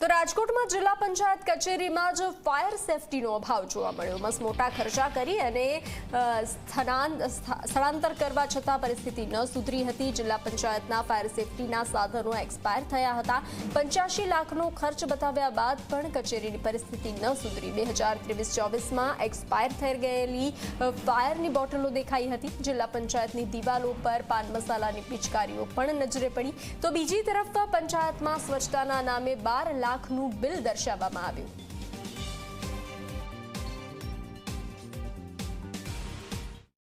તો રાજકોટમાં જિલ્લા પંચાયત કચેરીમાં જ ફાયર સેફટીનો અભાવ જોવા મળ્યો। મસ્ત મોટા ખર્ચા કરી અને સ્થળાંતર કરવા છતાં પરિસ્થિતિ ન સુધરી હતી। જિલ્લા પંચાયતના ફાયર સેફટીના સાધનો એક્સપાયર થયા હતા। 85 લાખનો ખર્ચ બતાવ્યા બાદ પણ કચેરીની પરિસ્થિતિ ન સુધરી। 2023-24માં એક્સપાયર થઈ ગયેલી ફાયરની બોટલો દેખાઈ હતી। જિલ્લા પંચાયતની દિવાલો પર પાન મસાલાની પિચકારીઓ પણ નજરે પડી। તો બીજી તરફ પંચાયતમાં સ્વચ્છતાના નામે 12 લાખનું બિલ દર્શાવવામાં આવ્યું।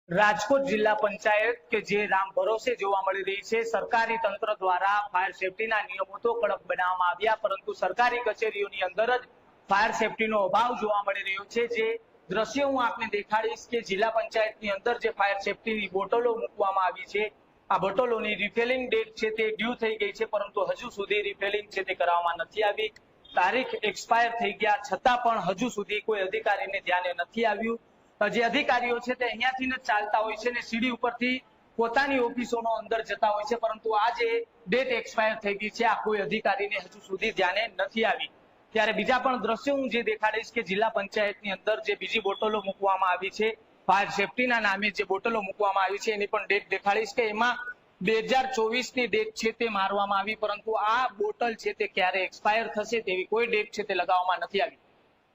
રાજકોટ જિલ્લા પંચાયત કે જે રામ ભરોસે જોવા મળી રહી છે। સરકારી તંત્ર દ્વારા ફાયર સેફટીના નિયમો તો કડક બનાવવામાં આવ્યા, પરંતુ સરકારી કચેરીઓની અંદર જ ફાયર સેફટીનો અભાવ જોવા મળી રહ્યો છે। જે દ્રશ્ય હું આપને દેખાડીશ કે જિલ્લા પંચાયતની અંદર જે ફાયર સેફટીની બોટલો મૂકવામાં આવી છે, આ બોટલોની રિફિલિંગ ડેટ છે તે ડ્યુ થઈ ગઈ છે, પરંતુ હજુ સુધી રિફિલિંગ છે તે કરવામાં નથી આવી। તારીખ એક્સપાયર થઈ ગયા છતાં પણ હજુ સુધી કોઈ અધિકારીને ધ્યાને નથી આવ્યું। જે અધિકારીઓ છે તે અહીંયાથી જ ચાલતા હોય છે ને સીડી ઉપરથી પોતાની ઓફિસોનો અંદર જતા હોય છે, પરંતુ આ જે ડેટ એક્સપાયર થઈ ગઈ છે આ કોઈ અધિકારીને હજુ સુધી ધ્યાને નથી આવી। ત્યારે બીજા પણ દ્રશ્યો હું જે દેખાડીશ કે જિલ્લા પંચાયતની અંદર જે બીજી બોટલો મૂકવામાં આવી છે, ફાયર સેફટીના નામે જે બોટલો મૂકવામાં આવી છે એની પણ ડેટ દેખાડીશ કે એમાં 2024ની ડેટ છે તે મારવામાં આવી, પરંતુ આ બોટલ છે તે ક્યારે એક્સપાયર થશે તેવી કોઈ ડેટ છે તે લગાવવામાં નથી આવી।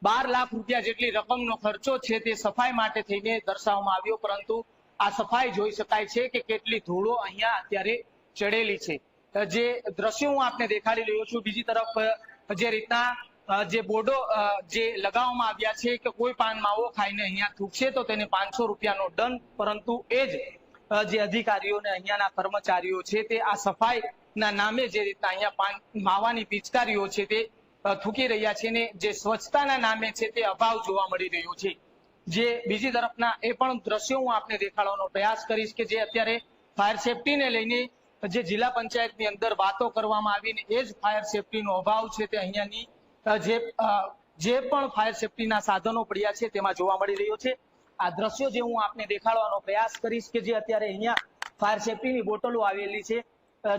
12 લાખ રૂપિયા જેટલી રકમનો ખર્ચો છે તે સફાઈ માટે થઈને દર્શાવવામાં આવ્યો, પરંતુ આ સફાઈ જોઈ શકાય છે કે કેટલી ધૂળો અહીંયા અત્યારે ચડેલી છે। જે દ્રશ્યો હું આપને દેખાડી રહ્યો છું। બીજી તરફ જે રીતના જે બોર્ડો જે લગાવવામાં આવ્યા છે કે કોઈ પાન માવો ખાઈને અહીંયા થૂકશે તો તેને 500 રૂપિયાનો દંડ, પરંતુ એ જ જે અધિકારીઓને અહીંયાના કર્મચારીઓ છે તે આ સફાઈના નામે જે રીતના અહીંયા પાન માવાની પિચકારીઓ છે તે થૂકી રહ્યા છે ને જે સ્વચ્છતાના નામે છે તે અભાવ જોવા મળી રહ્યો છે। જે બીજી તરફના એ પણ દ્રશ્યો હું આપને દેખાડવાનો પ્રયાસ કરીશ કે જે અત્યારે ફાયર સેફટીને લઈને જે જિલ્લા પંચાયતની અંદર વાતો કરવામાં આવીને એ જ ફાયર સેફટીનો અભાવ છે તે અહીંયાની જે પણ ફાયર સેફટીના સાધનો પડ્યા છે તેમાં જોવા મળી રહ્યો છે। આ દ્રશ્યો જે હું આપને દેખાડવાનો પ્રયાસ કરીશ કે જે અત્યારે અહીંયા ફાયર સેફટીની બોટલો આવેલી છે,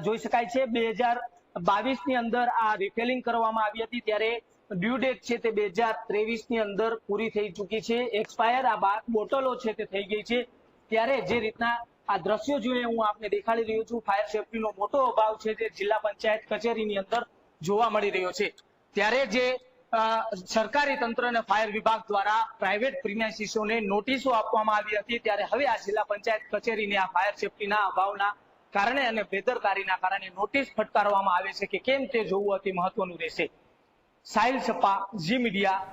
જોઈ શકાય છે 2022ની અંદર આ રિફિલિંગ કરવામાં આવી હતી, ત્યારે ડ્યુ ડેટ છે તે 2023ની અંદર પૂરી થઈ ચૂકી છે। એક્સપાયર આ બોટલો છે તે થઈ ગઈ છે। ત્યારે જે રીતના આ દ્રશ્યો જોઈને હું આપને દેખાડી રહ્યો છું, ફાયર સેફટીનો મોટો અભાવ છે જે જિલ્લા પંચાયત કચેરીની અંદર જોવા મળી રહ્યો છે। ત્યારે જે સરકારી તંત્ર અને ફાયર વિભાગ દ્વારા પ્રાઇવેટ પ્રિમાઇસીસોને નોટિસો આપવામાં આવી હતી, ત્યારે હવે આ જિલ્લા પંચાયત કચેરીને આ ફાયર સેફટીના અભાવના કારણે અને બેદરકારીના કારણે નોટિસ ફટકારવામાં આવે છે કે કેમ તે જોવું અતિ મહત્વનું રહેશે। સાહિલ છપ્પા, ઝી મીડિયા।